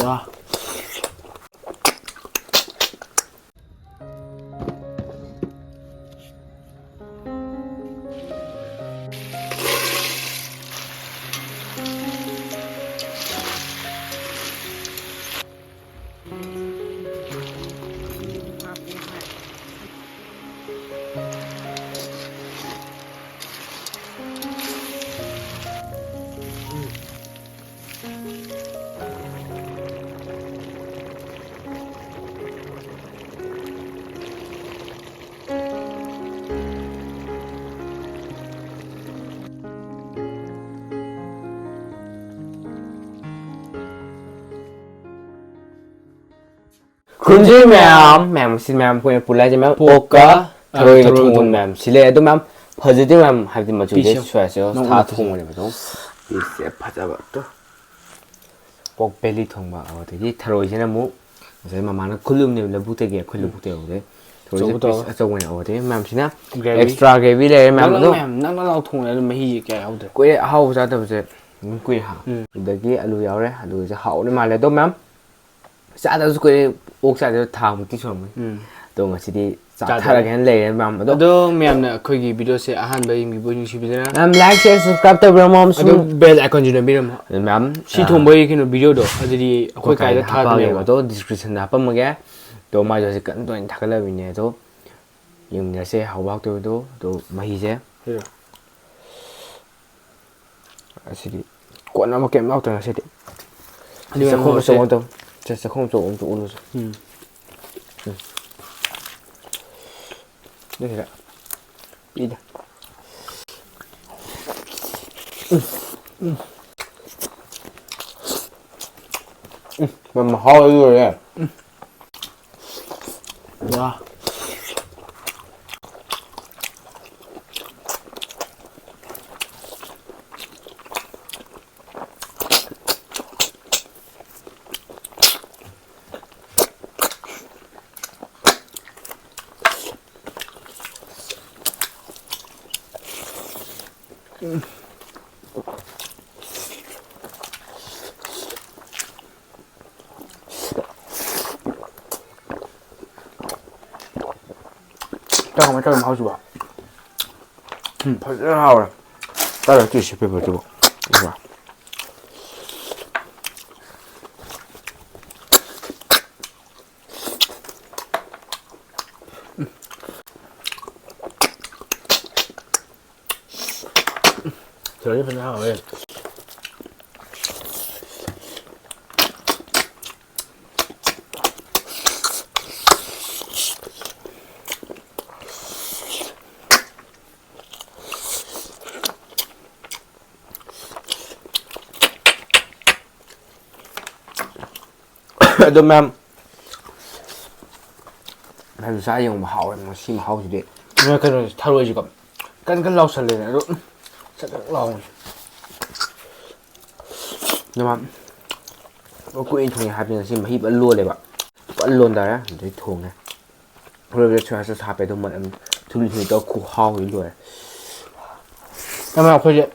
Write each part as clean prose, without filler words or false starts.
와. 군질 맘 시맘 그냥 불라지 맘 볶아 더위가 통은 맘 실내에도 맘 퍼지디 맘 하디 뭐 주제 수하죠 다 통원에 봐도 이세 파자바도 꼭 벨리 통마 어디 타로이지는 뭐 그래서 마마는 콜룸님 레부테게 콜룸부테 오데 저부터 저번에 어디 맘시나 엑스트라 게비레 맘도 낭낭 통에 메히 게 하우데 꽤 하우 자다부제 꽤 하. 여기 알루 야오래 알루 이제 하오네 말래도 맘 싸다서 꽤 옥사도 다 묻기처럼 또 같이 타라게 한래 맘 ado mayamna khoi video se ahan bai mi bo shi bidena 맘 like share subscribe to 맘 ado bell icon jina biram 맘 si thom bai kino video do adiri khoi kai da tha de ba 또 description 다 빠먹게 또 마저지 끈도 다글라비네 또 용녀세 하우박도도 또 마히제 아시리 꼬나 먹게 먹던 아시리 진짜 콩 좀 진짜 콩 좀 엄청 오르서 네 이다 맘마 하우이래 와 잠깐만 좀 하지 마. 벌써 하오라 따라 주시 배버 주고 이거 저리 그냥 왜? 또 맘 맘 사용 하오 뭐 심 하오 주데 내가 그런 타로에 지금 깐깐 라우살래네. 너 잠깐 라우. 맘 quên thùng hai bên xin mà hít vẫn luôn đấy bạn vẫn luôn đấy á thấy thùng này rồi bây giờ sẽ thả về đâu mà em thu thì tao khu hao rồi 아마 그게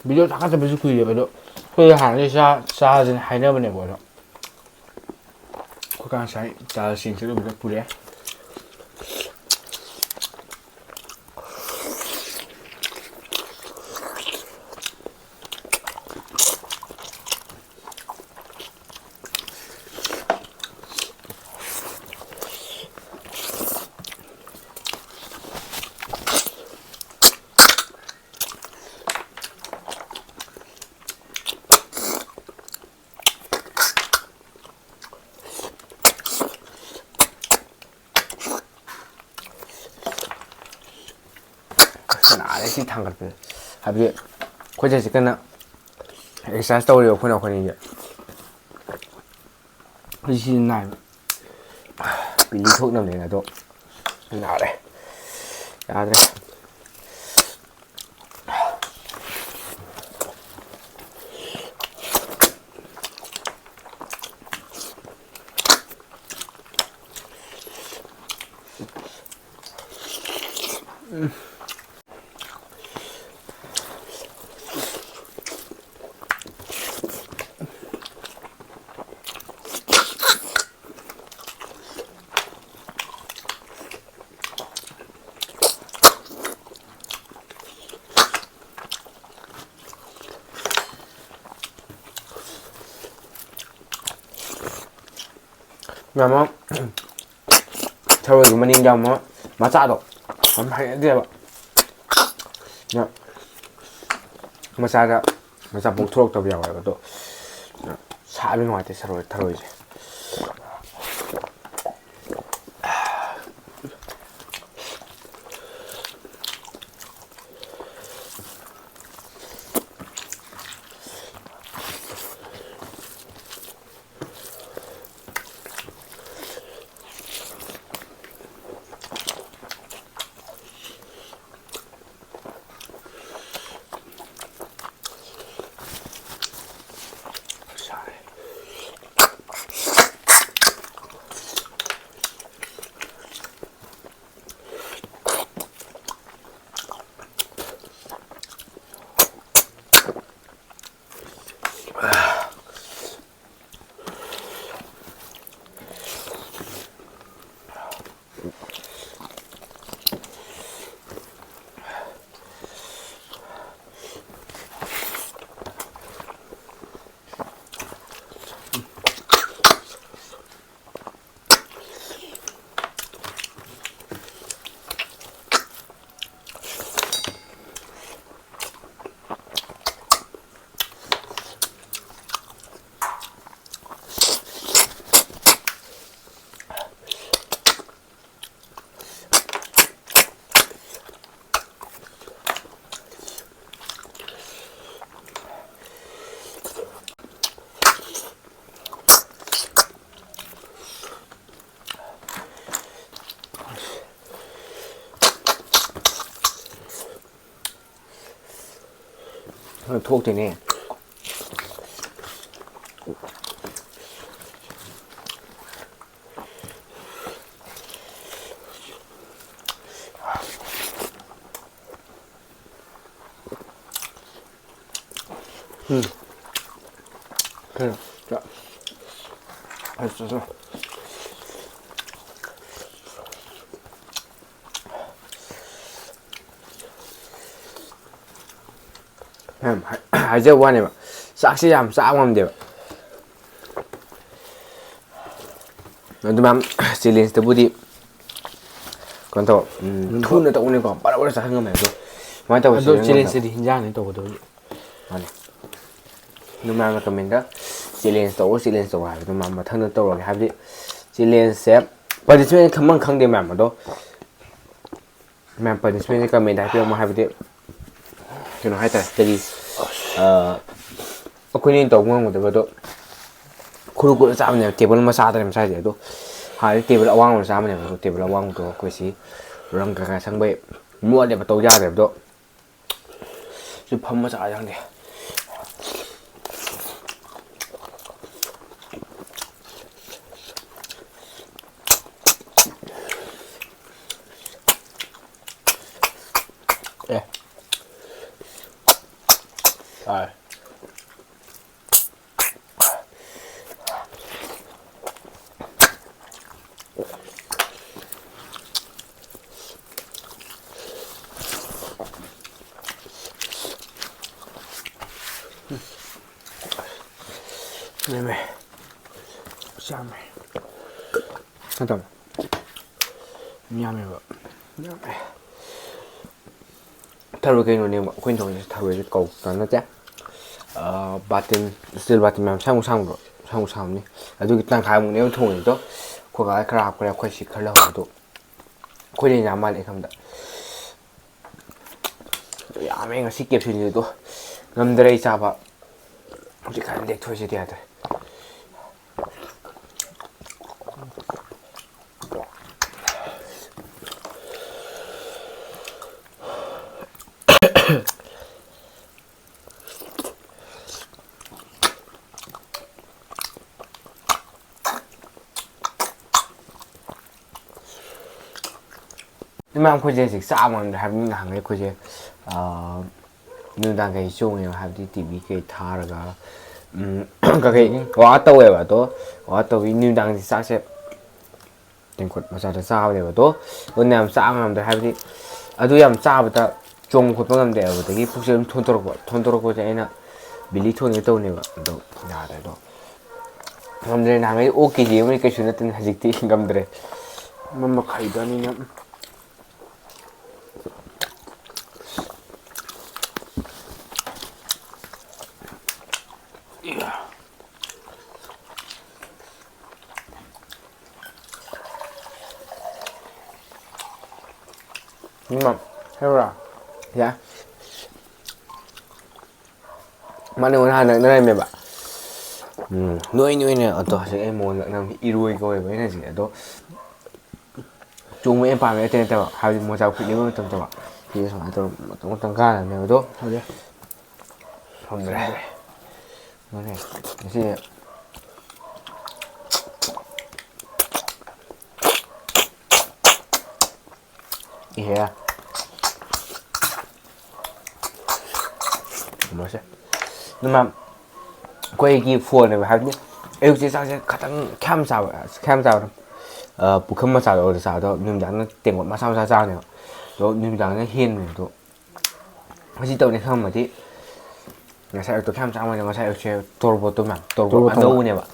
비디오 다 같이 보실 거예요. 그래도 그 하는 사진 하려면 뭐죠? 그간 사이 잘 신세로 보자 뿌려. 안에 시탕 같은 하비 고제 지금은 exercise story 오픈 이제 그지 나. 빌리 thuốc nằm này là độ nào đây ra đây ꯃꯌꯥꯝ ꯊꯔꯣꯏꯒꯤ ꯃꯅꯤꯡꯗ ꯑꯃ ꯃꯆꯥꯗꯣ ꯌꯥꯝ ꯍꯩꯅꯗꯦꯕ ꯃꯆꯥ ꯄꯣꯛꯊꯣꯔꯛꯇꯕ ꯌꯥꯎꯋꯦꯕ ꯑꯗꯣ ꯁꯥꯕ ꯅꯨꯡꯉꯥꯏꯇꯦ ꯊꯔꯣꯏꯁꯦ ꯊꯣꯛꯇꯣꯏꯅꯦ 그래. 자. 맛있어서. 하이제고 하네요. 싹시 ям 싹하면 돼요. 그다음 챌린지 때부디 그런다 투는 또 오는 거 빨아버려 서 하는 거면서 맞다 보세요. 챌린지디 hinjane tawdo. 아니. 누마가 그러면다 챌린지 또 챌린지 또 하고 누마 마탕도 또 하지. 챌린지 participant खमंग खंग दे मैम दो मैम participant का मेरा पे मैं हाबदे you know हाइता तरी अखोनी तो ngong दो बदो खुरु खुरु चाबने टेबल मा सादरे म साइदे दो हाय टेबल अवांग मा चाबने बदो टेबल अवांग दो कोसी रंग का संबे मुआदे बतो यादे बदो सु फम मा चा यांगे 예. 아. 네네. 쌈에. 잠깐만. 미안해요. 미안해. tharo cái này mà quên rồi tharo cái cầu nó chắc batin still batin mà sang rồi sang đi 아주 일단 가면 내가 통해도 거가 크랍 그래 거시 걸러도 거기 냐 말이 감다 야맹아 쉽게 필리도 남들의 잡아 우리 가는데 도시 돼야 돼 nhưng mà khôi chế sao mà hay những hàng ấy khôi chế như đang cái chung này hay đi tìm cái thà rồi cái hóa tàu ấy bảo hóa tàu vì như đang thì sao sẽ tiền quật mà sao để sao để bảo tố còn làm sao làm được hay đi tôi làm sao mà ta chung quật bằng để bảo cái phụ sự thôn toro của cho nên là bị lý thôn cái tàu này bảo đâu nhà đấy đó ngomdre na ngai o kg mai kai suna tin hajikti ngomdre Mama khaidani na. Nhưng mà theo rồi ya mana wona na na me ba nuôi ne ato se em mon na irui ko e ne ji ato chung em pa me ten ta ha mo cha khu ni mo tam ta thì so ato tong tang ka ne ato thôi đi không được nó này cái gì yeah 뭐지? nhưng quay cái phone này hay nhé em chỉ sao sẽ khá tăng cam sao bukan sao rồi sao đó nhưng mà nó tiền một sao này rồi nhưng mà nó hiền này rồi cái gì tàu này không mà tí ngày sau tôi cam sao mà ngày sau chơi turbo tôi ăn đâu nè bạn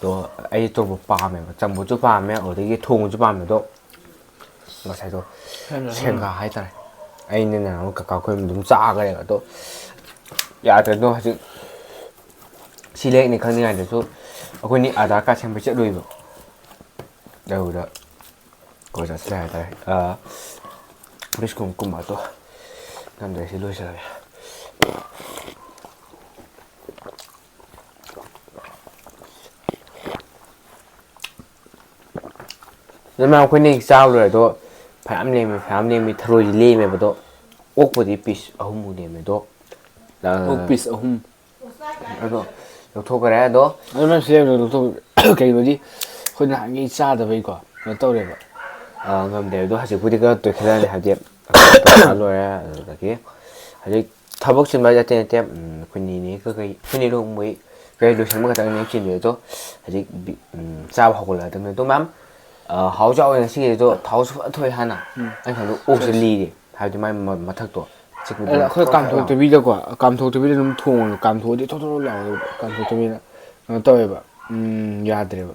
tôi ấy turbo ba mẹ chăm bố chú ba mẹ ở đây cái thùng chú ba mẹ đó ngày sau tôi xem cả hai tay ấy nên là nó cả quên đúng xa cái này tôi dạ thì nó chứ xí lệ này không như này được số quên đi ở đó cả xem phải chết đuôi rồi đâu đó coi ra xe đây biết cùng mà tôi làm đấy thì đuôi rồi nhưng mà quên đi sao rồi tôi phải ăn lên mình thôi lên mà tôi ốc vào đi piece không mua điểm mà tôi Opis ahum. đó thôi cái đấy đó Ano man sila nagluto kay Lodi. Kung nakikisa da ba ko. Nato rin ba? ngầm đều đó hãy quyết định tôi khi nào hãy tiếp rồi là cái hãy thao bốc trên bao giờ tên tiếp khuyên này khuyên này luôn mới cái đối tượng mà cái này chuyện gì đó hãy sao học là từng này tôi mắm hậu cho anh xin tôi tháo số thôi ha nào anh phải lúc ô xin ly đi hãy thì mà thật tuổi Kaya kamthok to bida ko. Kamthok to bida nung thong kamthok di toto lang kamthok to bida. Nato ba? Yadre ba.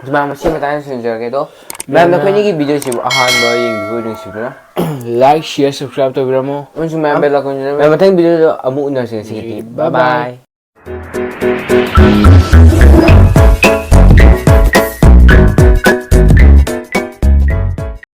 nhưng mà xin mà ta xin cho cái đó mà khuyên những cái video chỉ ahan rồi những video chỉ đó Like, share, subscribe to bida mo. nhưng mà bây giờ còn mà thấy video ở mũi nào xin bye bye